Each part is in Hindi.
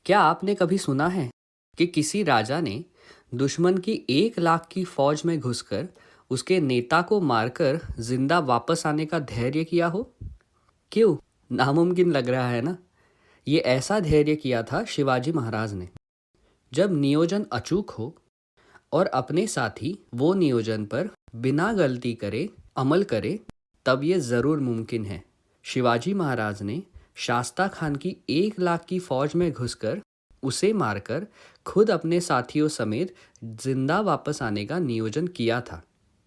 क्या आपने कभी सुना है कि किसी राजा ने दुश्मन की 1 लाख की फौज में घुसकर उसके नेता को मारकर जिंदा वापस आने का धैर्य किया हो? क्यों? नामुमकिन लग रहा है ना? ये ऐसा धैर्य किया था शिवाजी महाराज ने। जब नियोजन अचूक हो और अपने साथी वो नियोजन पर बिना गलती करे अमल करे, तब ये ज़रूर मुमकिन है। शिवाजी महाराज ने शास्ता खान की 1 लाख की फौज में घुसकर उसे मारकर खुद अपने साथियों समेत जिंदा वापस आने का नियोजन किया था।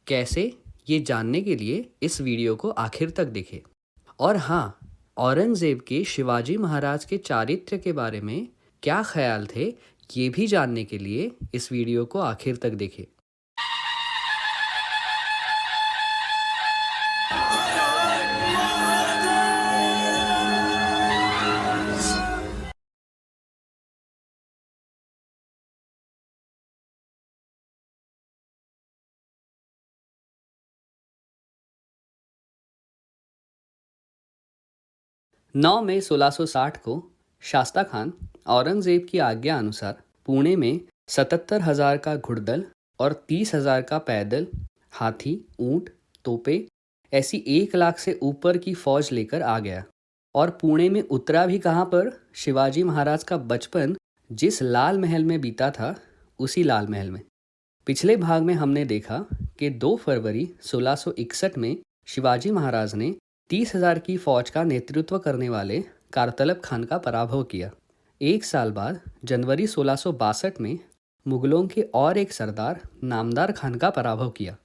कैसे? ये जानने के लिए इस वीडियो को आखिर तक देखें। और हाँ, औरंगजेब के शिवाजी महाराज के चारित्र्य के बारे में क्या ख्याल थे, ये भी जानने के लिए इस वीडियो को आखिर तक देखें। नौ मई 1660 को शास्ता खान औरंगजेब की आज्ञा अनुसार पुणे में 77,000 का घुड़दल और 30,000 का पैदल, हाथी, ऊंट, तोपे ऐसी 1 लाख से ऊपर की फौज लेकर आ गया। और पुणे में उतरा भी कहाँ पर? शिवाजी महाराज का बचपन जिस लाल महल में बीता था, उसी लाल महल में। पिछले भाग में हमने देखा कि 2 फरवरी 1661 में शिवाजी महाराज ने 30,000 की फौज का नेतृत्व करने वाले कारतलब खान का पराभव किया। 1 साल बाद जनवरी 1662 में मुगलों के और एक सरदार नामदार खान का पराभव किया।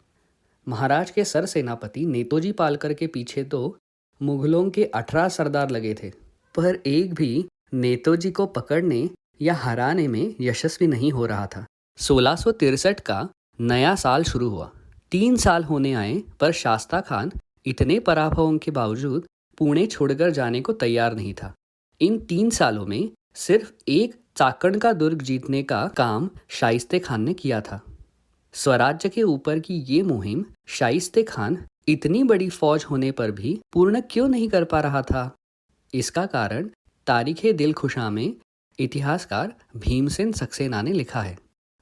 महाराज के सर सेनापति नेतोजी पालकर के पीछे तो मुगलों के 18 सरदार लगे थे, पर एक भी नेतोजी को पकड़ने या हराने में यशस्वी नहीं हो रहा था। 1663 का नया साल शुरू हुआ। 3 साल होने आए, पर शास्ता खान इतने पराभवों के बावजूद पुणे छोड़कर जाने को तैयार नहीं था। इन 3 सालों में सिर्फ एक चाकण का दुर्ग जीतने का काम शाइस्ते खान ने किया था। स्वराज्य के ऊपर की ये मुहिम शाइस्ते खान इतनी बड़ी फौज होने पर भी पूर्ण क्यों नहीं कर पा रहा था? इसका कारण तारीख़ दिलखुशा में इतिहासकार भीमसेन सक्सेना ने लिखा है।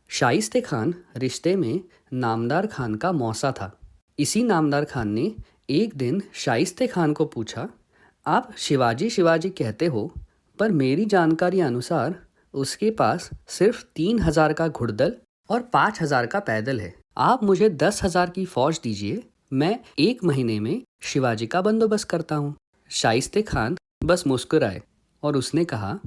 शाइस्ते खान रिश्ते में नामदार खान का मौसा था। इसी नामदार खान ने एक दिन शाइस्ते खान को पूछा, आप शिवाजी शिवाजी कहते हो, पर मेरी जानकारी अनुसार उसके पास सिर्फ 3,000 का घुड़दल और 5,000 का पैदल है। आप मुझे 10,000 की फौज दीजिए, मैं 1 महीने में शिवाजी का बंदोबस्त करता हूँ। शाइस्ते खान बस मुस्कुराए और उसने कहा,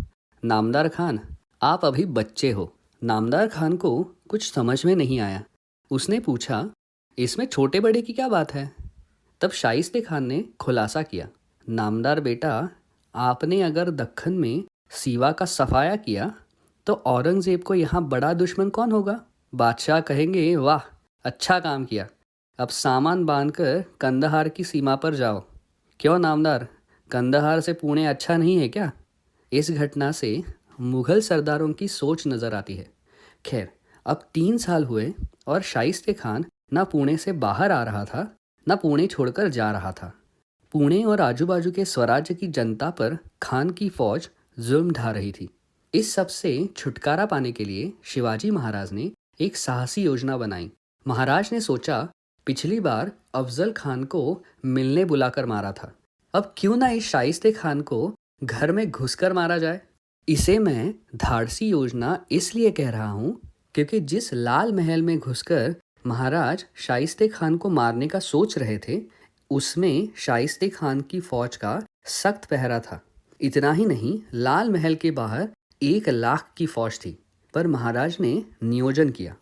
नामदार खान, आप अभी बच्चे हो। नामदार खान को कुछ समझ में नहीं आया। उसने पूछा, इसमें छोटे बड़े की क्या बात है? तब शाइस्ते खान ने खुलासा किया, नामदार बेटा, आपने अगर दक्खन में सीवा का सफाया किया तो औरंगजेब को यहाँ बड़ा दुश्मन कौन होगा? बादशाह कहेंगे, वाह, अच्छा काम किया, अब सामान बांधकर कंदहार की सीमा पर जाओ। क्यों नामदार, कंदहार से पुणे अच्छा नहीं है क्या? इस घटना से मुग़ल सरदारों की सोच नज़र आती है। खैर, अब 3 साल हुए और शाइस्ते खान ना पुणे से बाहर आ रहा था, ना पुणे छोड़कर जा रहा था। पुणे और आजू बाजू के स्वराज्य की जनता पर खान की फौज जुल्म ढा रही थी। इस सब से छुटकारा पाने के लिए शिवाजी महाराज ने एक साहसी योजना बनाई। महाराज ने सोचा, पिछली बार अफजल खान को मिलने बुलाकर मारा था, अब क्यों ना इस शाइस्ते खान को घर में घुसकर मारा जाए। इसे मैं धाड़सी योजना इसलिए कह रहा हूँ क्योंकि जिस लाल महल में घुसकर महाराज शाइस्ते खान को मारने का सोच रहे थे, उसमें शाइस्ते खान की फौज का सख्त पहरा था। इतना ही नहीं, लाल महल के बाहर 1 लाख की फौज थी, पर महाराज ने नियोजन किया।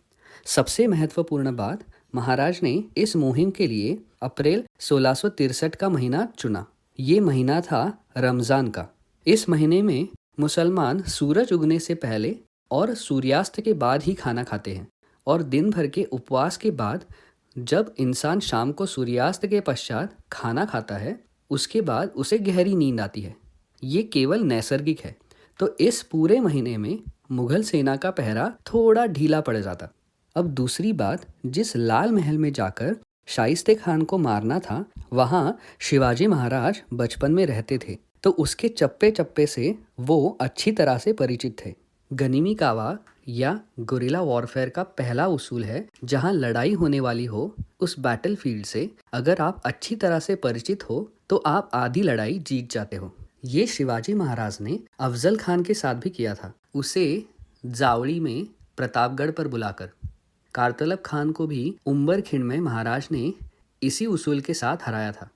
सबसे महत्वपूर्ण बात, महाराज ने इस मुहिम के लिए अप्रैल 1663 का महीना चुना। ये महीना था रमज़ान का। इस महीने में मुसलमान सूरज उगने से पहले और सूर्यास्त के बाद ही खाना खाते हैं, और दिन भर के उपवास के बाद जब इंसान शाम को सूर्यास्त के पश्चात खाना खाता है, उसके बाद उसे गहरी नींद आती है। ये केवल नैसर्गिक है। तो इस पूरे महीने में मुग़ल सेना का पहरा थोड़ा ढीला पड़ जाता। अब दूसरी बात, जिस लाल महल में जाकर शाइस्ते खान को मारना था, वहाँ शिवाजी महाराज बचपन में रहते थे, तो उसके चप्पे चप्पे से वो अच्छी तरह से परिचित थे। गनीमी कावा या गुरिल्ला वॉरफेयर का पहला उसूल है, जहां लड़ाई होने वाली हो उस बैटलफील्ड से अगर आप अच्छी तरह से परिचित हो तो आप आधी लड़ाई जीत जाते हो। ये शिवाजी महाराज ने अफजल खान के साथ भी किया था। उसे जावड़ी में प्रतापगढ़ पर बुलाकर कारतलब खान को भी उम्बर खिंड में महाराज ने इसी उसूल के साथ हराया था,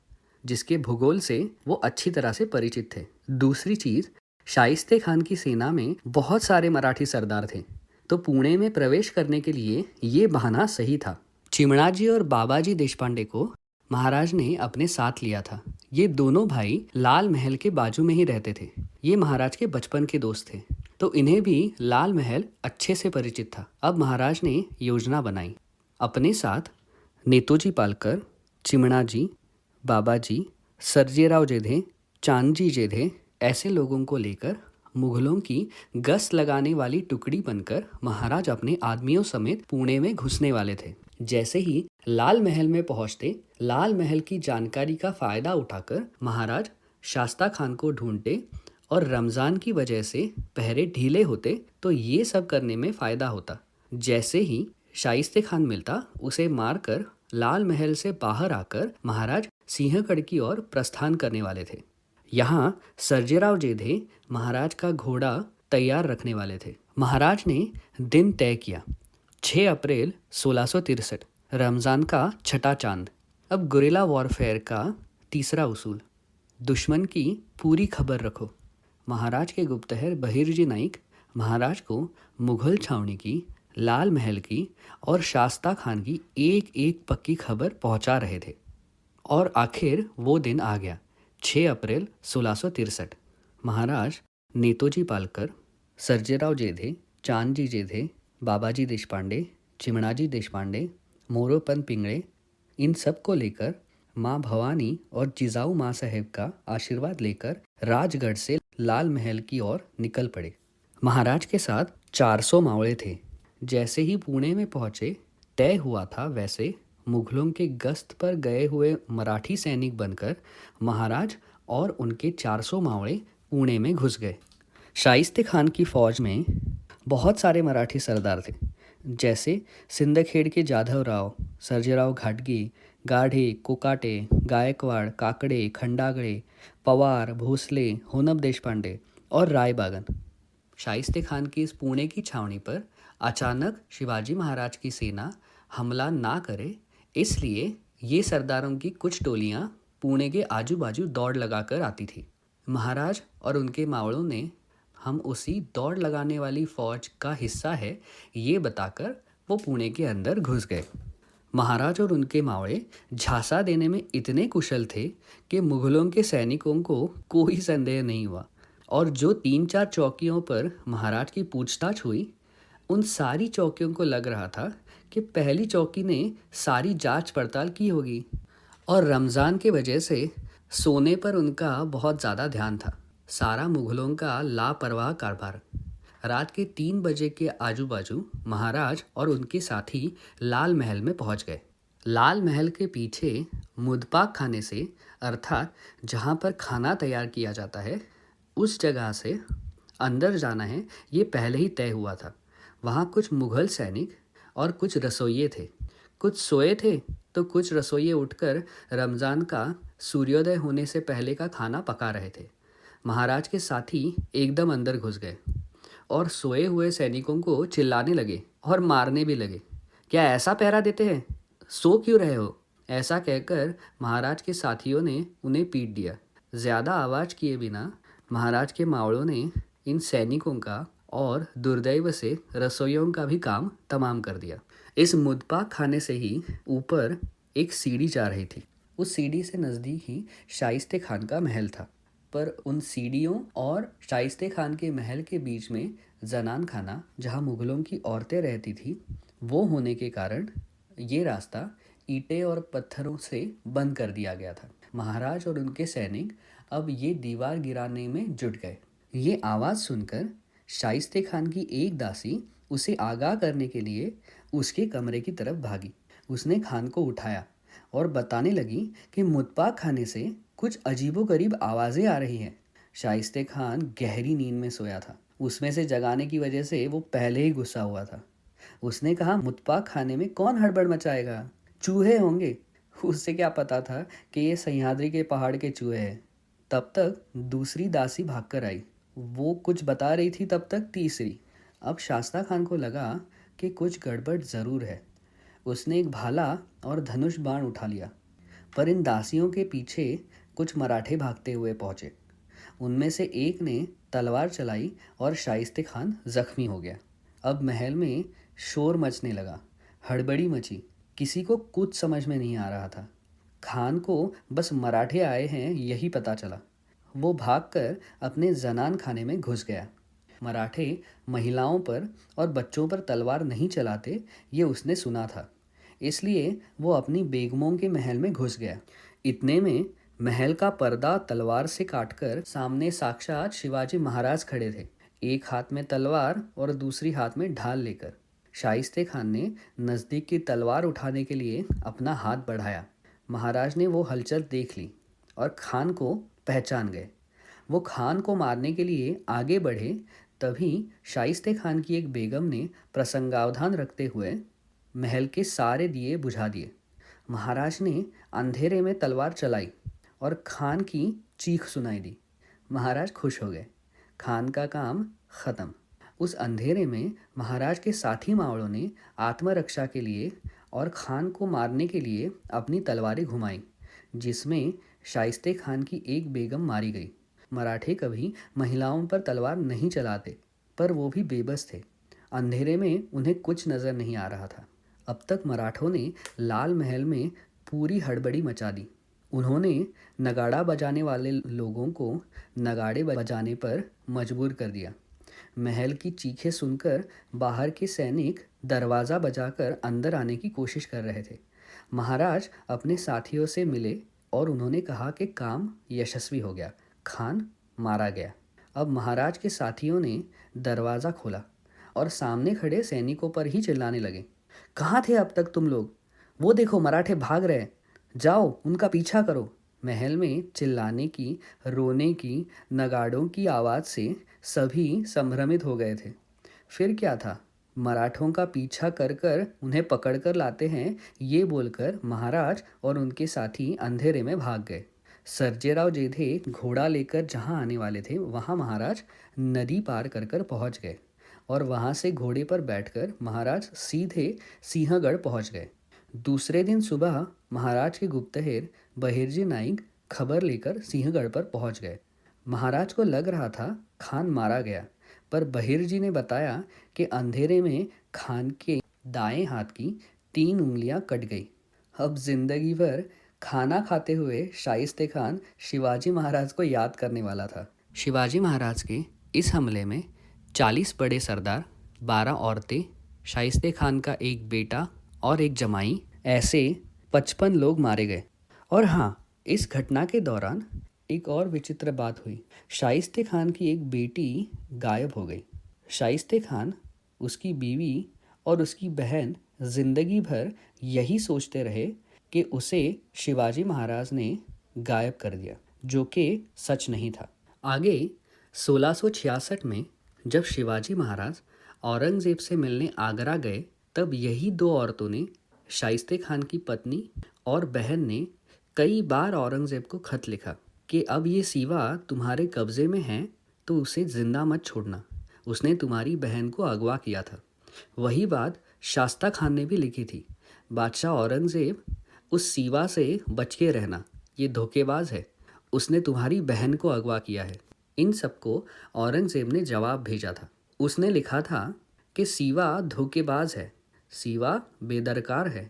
जिसके भूगोल से वो अच्छी तरह से परिचित थे। दूसरी चीज, शाइस्ते खान की सेना में बहुत सारे मराठी सरदार थे, तो पुणे में प्रवेश करने के लिए ये बहाना सही था। चिमणाजी और बाबाजी देशपांडे को महाराज ने अपने साथ लिया था। ये दोनों भाई लाल महल के बाजू में ही रहते थे। ये महाराज के बचपन के दोस्त थे, तो इन्हें भी लाल महल अच्छे से परिचित था। अब महाराज ने योजना बनाई। अपने साथ नेतोजी पालकर, चिमणाजी, बाबाजी, सर्जेराव जेधे, चांदजी जेधे ऐसे लोगों को लेकर मुगलों की गश्त लगाने वाली टुकड़ी बनकर महाराज अपने आदमियों समेत पुणे में घुसने वाले थे। जैसे ही लाल महल में पहुंचते, लाल महल की जानकारी का फायदा उठाकर महाराज शास्ता खान को ढूंढते और रमजान की वजह से पहरे ढीले होते तो ये सब करने में फायदा होता। जैसे ही शाइस्ते खान मिलता, उसे मारकर लाल महल से बाहर आकर महाराज सिंहगढ़ की ओर प्रस्थान करने वाले थे। यहाँ सर्जेराव जेधे महाराज का घोड़ा तैयार रखने वाले थे। महाराज ने दिन तय किया, 6 अप्रैल 1663, रमज़ान का छठा चांद। अब गुरिल्ला वॉरफेयर का तीसरा उसूल, दुश्मन की पूरी खबर रखो। महाराज के गुप्तहर बहिर्जी नाइक महाराज को मुग़ल छावनी की, लाल महल की और शास्ता खान की एक एक पक्की खबर पहुंचा रहे थे। और आखिर वो दिन आ गया, 6 अप्रैल 1663। महाराज नेतोजी पालकर, सर्जेराव जेधे, चांदजी जेधे, बाबाजी देशपांडे, चिमणाजी देशपांडे, मोरोपंत पिंगळे, इन सब को लेकर माँ भवानी और जिजाऊ माँ साहेब का आशीर्वाद लेकर राजगढ़ से लाल महल की ओर निकल पड़े। महाराज के साथ 400 मावड़े थे। जैसे ही पुणे में पहुंचे, तय हुआ था वैसे मुगलों के गश्त पर गए हुए मराठी सैनिक बनकर महाराज और उनके 400 मावड़े पुणे में घुस गए। शाइस्ते खान की फौज में बहुत सारे मराठी सरदार थे, जैसे सिंदखेड़ के जाधव राव, सर्जेराव घाटगे, गाढ़े, कोकाटे, गायकवाड़, काकड़े, खंडागड़े, पवार, भोसले, होनब देशपांडे और रायबागन। शाइस्ते खान की इस पुणे की छावनी पर अचानक शिवाजी महाराज की सेना हमला ना करे, इसलिए ये सरदारों की कुछ टोलियां पुणे के आजू बाजू दौड़ लगाकर आती थी। महाराज और उनके मावड़ों ने हम उसी दौड़ लगाने वाली फौज का हिस्सा है ये बताकर वो पुणे के अंदर घुस गए। महाराज और उनके मावड़े झांसा देने में इतने कुशल थे कि मुगलों के सैनिकों को कोई संदेह नहीं हुआ, और जो 3-4 चौकियों पर महाराज की पूछताछ हुई, उन सारी चौकियों को लग रहा था कि पहली चौकी ने सारी जांच पड़ताल की होगी, और रमज़ान की वजह से सोने पर उनका बहुत ज़्यादा ध्यान था। सारा मुगलों का लापरवाह कारभार। रात के 3 बजे के आजू बाजू महाराज और उनके साथी लाल महल में पहुंच गए। लाल महल के पीछे मुदपाक खाने से, अर्थात जहां पर खाना तैयार किया जाता है, उस जगह से अंदर जाना है ये पहले ही तय हुआ था। वहाँ कुछ मुग़ल सैनिक और कुछ रसोइये थे। कुछ सोए थे तो कुछ रसोइये उठकर रमज़ान का सूर्योदय होने से पहले का खाना पका रहे थे। महाराज के साथी एकदम अंदर घुस गए और सोए हुए सैनिकों को चिल्लाने लगे और मारने भी लगे। क्या ऐसा पहरा देते हैं? सो क्यों रहे हो? ऐसा कहकर महाराज के साथियों ने उन्हें पीट दिया। ज़्यादा आवाज़ किए बिना महाराज के मावड़ों ने इन सैनिकों का और दुर्दैव से रसोइयों का भी काम तमाम कर दिया। इस मुदपाक खाने से ही ऊपर एक सीढ़ी जा रही थी। उस सीढ़ी से नज़दीक ही शाइस्ते खान का महल था, पर उन सीढ़ियों और शाइस्ते खान के महल के बीच में जनान खाना, जहाँ मुग़लों की औरतें रहती थी, वो होने के कारण ये रास्ता ईंटें और पत्थरों से बंद कर दिया गया था। महाराज और उनके सैनिक अब ये दीवार गिराने में जुट गए। ये आवाज़ सुनकर शाइस्ते खान की एक दासी उसे आगाह करने के लिए उसके कमरे की तरफ भागी। उसने खान को उठाया और बताने लगी कि मुदपाक खाने से कुछ अजीबोगरीब आवाज़ें आ रही हैं। शाइस्ते खान गहरी नींद में सोया था। उसमें से जगाने की वजह से वो पहले ही गुस्सा हुआ था। उसने कहा, मुत्पा खाने में कौन हड़बड़ मचाएगा, चूहे होंगे। उससे क्या पता था कि ये सह्याद्री के पहाड़ के चूहे हैं। तब तक दूसरी दासी भागकर आई। वो कुछ बता रही थी, तब तक तीसरी। अब शास्ता खान को लगा कि कुछ गड़बड़ ज़रूर है। उसने एक भाला और धनुष बाण उठा लिया, पर इन दासियों के पीछे कुछ मराठे भागते हुए पहुंचे। उनमें से एक ने तलवार चलाई और शाइस्ते खान जख्मी हो गया। अब महल में शोर मचने लगा, हड़बड़ी मची। किसी को कुछ समझ में नहीं आ रहा था। खान को बस मराठे आए हैं यही पता चला। वो भागकर अपने जनान खाने में घुस गया। मराठे महिलाओं पर और बच्चों पर तलवार नहीं चलाते, ये उसने सुना था। इसलिए वो अपनी बेगमों के महल में घुस गया। इतने में महल का पर्दा तलवार से काटकर सामने साक्षात शिवाजी महाराज खड़े थे, एक हाथ में तलवार और दूसरी हाथ में ढाल लेकर। शाइस्ते खान ने नज़दीक की तलवार उठाने के लिए अपना हाथ बढ़ाया। महाराज ने वो हलचल देख ली और खान को पहचान गए। वो खान को मारने के लिए आगे बढ़े, तभी शाइस्ते खान की एक बेगम ने प्रसंगावधान रखते हुए महल के सारे दिए बुझा दिए। महाराज ने अंधेरे में तलवार चलाई और खान की चीख सुनाई दी। महाराज खुश हो गए, खान का काम खत्म। उस अंधेरे में महाराज के साथी मावड़ों ने आत्मरक्षा के लिए और खान को मारने के लिए अपनी तलवारें घुमाई, जिसमें शाइस्ते खान की एक बेगम मारी गई। मराठे कभी महिलाओं पर तलवार नहीं चलाते, पर वो भी बेबस थे। अंधेरे में उन्हें कुछ नज़र नहीं आ रहा था। अब तक मराठों ने लाल महल में पूरी हड़बड़ी मचा दी। उन्होंने नगाड़ा बजाने वाले लोगों को नगाड़े बजाने पर मजबूर कर दिया। महल की चीखें सुनकर बाहर के सैनिक दरवाज़ा बजाकर अंदर आने की कोशिश कर रहे थे। महाराज अपने साथियों से मिले और उन्होंने कहा कि काम यशस्वी हो गया, खान मारा गया। अब महाराज के साथियों ने दरवाज़ा खोला और सामने खड़े सैनिकों पर ही चिल्लाने लगे, कहाँ थे अब तक तुम लोग? वो देखो मराठे भाग रहे, जाओ उनका पीछा करो। महल में चिल्लाने की, रोने की, नगाड़ों की आवाज़ से सभी संभ्रमित हो गए थे। फिर क्या था, मराठों का पीछा कर कर उन्हें पकड़ कर लाते हैं, ये बोलकर महाराज और उनके साथी अंधेरे में भाग गए। सर्जेराव जेधे घोड़ा लेकर जहाँ आने वाले थे, वहाँ महाराज नदी पार कर कर पहुँच गए और वहाँ से घोड़े पर बैठकर महाराज सीधे सिंहगढ़ पहुँच गए। दूसरे दिन सुबह महाराज के गुप्तहेर बहिर्जी नाइक खबर लेकर सिंहगढ़ पर पहुँच गए। महाराज को लग रहा था खान मारा गया, पर बहिर्जी ने बताया कि अंधेरे में खान के दाएं हाथ की 3 उंगलियां कट गई। अब जिंदगी भर खाना खाते हुए शाइस्ते खान शिवाजी महाराज को याद करने वाला था। शिवाजी महाराज के इस हमले में 40 बड़े सरदार, 12 औरतें, शाइस्ते खान का एक बेटा और एक जमाई, ऐसे 55 लोग मारे गए। और हाँ, इस घटना के दौरान एक और विचित्र बात हुई। शाइस्ते खान की एक बेटी गायब हो गई। शाइस्ते खान, उसकी बीवी और उसकी बहन जिंदगी भर यही सोचते रहे कि उसे शिवाजी महाराज ने गायब कर दिया, जो कि सच नहीं था। आगे 1666 में जब शिवाजी महाराज औरंगजेब से मिलने आगरा गए, तब यही 2 औरतों ने, शाइस्ते खान की पत्नी और बहन ने, कई बार औरंगजेब को खत लिखा कि अब ये सीवा तुम्हारे कब्जे में है तो उसे जिंदा मत छोड़ना, उसने तुम्हारी बहन को अगवा किया था। वही बात शास्ता खान ने भी लिखी थी, बादशाह औरंगजेब, उस सीवा से बच के रहना, ये धोखेबाज है, उसने तुम्हारी बहन को अगवा किया है। इन सबको औरंगजेब ने जवाब भेजा था। उसने लिखा था कि सीवा धोखेबाज है, सीवा बेदरकार है,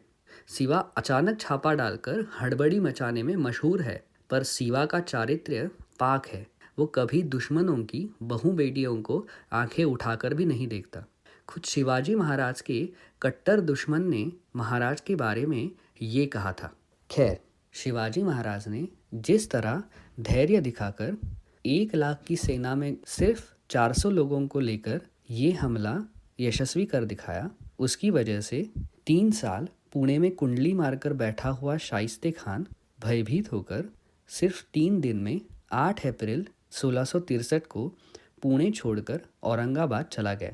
सीवा अचानक छापा डालकर हड़बड़ी मचाने में मशहूर है, पर सीवा का चारित्र्य पाक है, वो कभी दुश्मनों की बहू बेटियों को आंखें उठाकर भी नहीं देखता। खुद शिवाजी महाराज के कट्टर दुश्मन ने महाराज के बारे में ये कहा था। खैर, शिवाजी महाराज ने जिस तरह धैर्य दिखाकर 1 लाख की सेना में सिर्फ 400 लोगों को लेकर ये हमला यशस्वी कर दिखाया, उसकी वजह से 3 साल पुणे में कुंडली मारकर बैठा हुआ शाइस्ते खान भयभीत होकर सिर्फ 3 दिन में 8 अप्रैल 1663 को पुणे छोड़कर औरंगाबाद चला गया।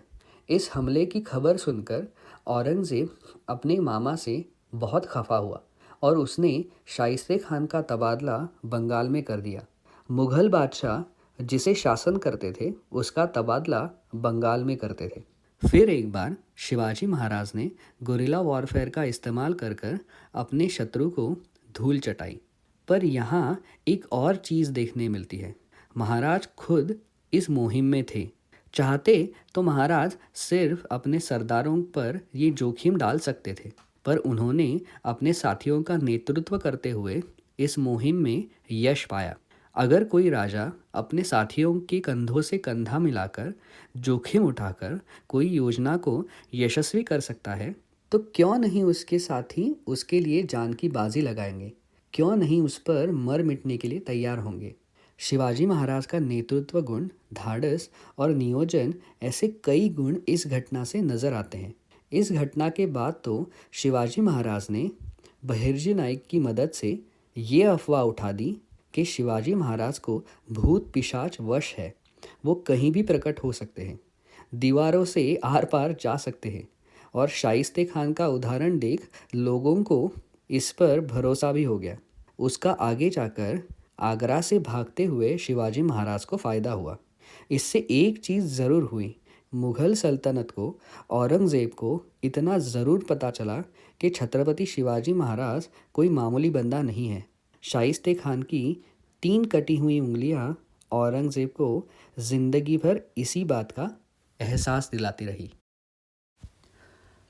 इस हमले की खबर सुनकर औरंगज़ेब अपने मामा से बहुत खफा हुआ और उसने शाइस्ते खान का तबादला बंगाल में कर दिया। मुग़ल बादशाह जिसे शासन करते थे उसका तबादला बंगाल में करते थे। फिर एक बार शिवाजी महाराज ने गुरिल्ला वॉरफेयर का इस्तेमाल कर कर अपने शत्रु को धूल चटाई। पर यहाँ एक और चीज़ देखने मिलती है। महाराज खुद इस मुहिम में थे। चाहते तो महाराज सिर्फ अपने सरदारों पर ये जोखिम डाल सकते थे, पर उन्होंने अपने साथियों का नेतृत्व करते हुए इस मुहिम में यश पाया। अगर कोई राजा अपने साथियों के कंधों से कंधा मिलाकर जोखिम उठाकर कोई योजना को यशस्वी कर सकता है, तो क्यों नहीं उसके साथी उसके लिए जान की बाजी लगाएंगे? क्यों नहीं उस पर मर मिटने के लिए तैयार होंगे? शिवाजी महाराज का नेतृत्व गुण, धाड़स और नियोजन, ऐसे कई गुण इस घटना से नजर आते हैं। इस घटना के बाद तो शिवाजी महाराज ने बहिर्जी नाइक की मदद से ये अफवाह उठा दी कि शिवाजी महाराज को भूत पिशाच वश है, वो कहीं भी प्रकट हो सकते हैं, दीवारों से आर पार जा सकते हैं। और शाइस्ते खान का उदाहरण देख लोगों को इस पर भरोसा भी हो गया। उसका आगे जाकर आगरा से भागते हुए शिवाजी महाराज को फ़ायदा हुआ। इससे एक चीज़ ज़रूर हुई, मुग़ल सल्तनत को, औरंगज़ेब को इतना ज़रूर पता चला कि छत्रपति शिवाजी महाराज कोई मामूली बंदा नहीं है। शाइस्ते खान की 3 कटी हुई उंगलियां औरंगज़ेब को ज़िंदगी भर इसी बात का एहसास दिलाती रही।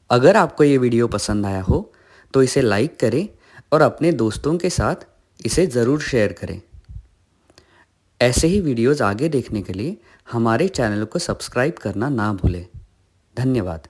अगर आपको ये वीडियो पसंद आया हो तो इसे लाइक करें और अपने दोस्तों के साथ इसे ज़रूर शेयर करें। ऐसे ही वीडियोज़ आगे देखने के लिए हमारे चैनल को सब्सक्राइब करना ना भूलें। धन्यवाद।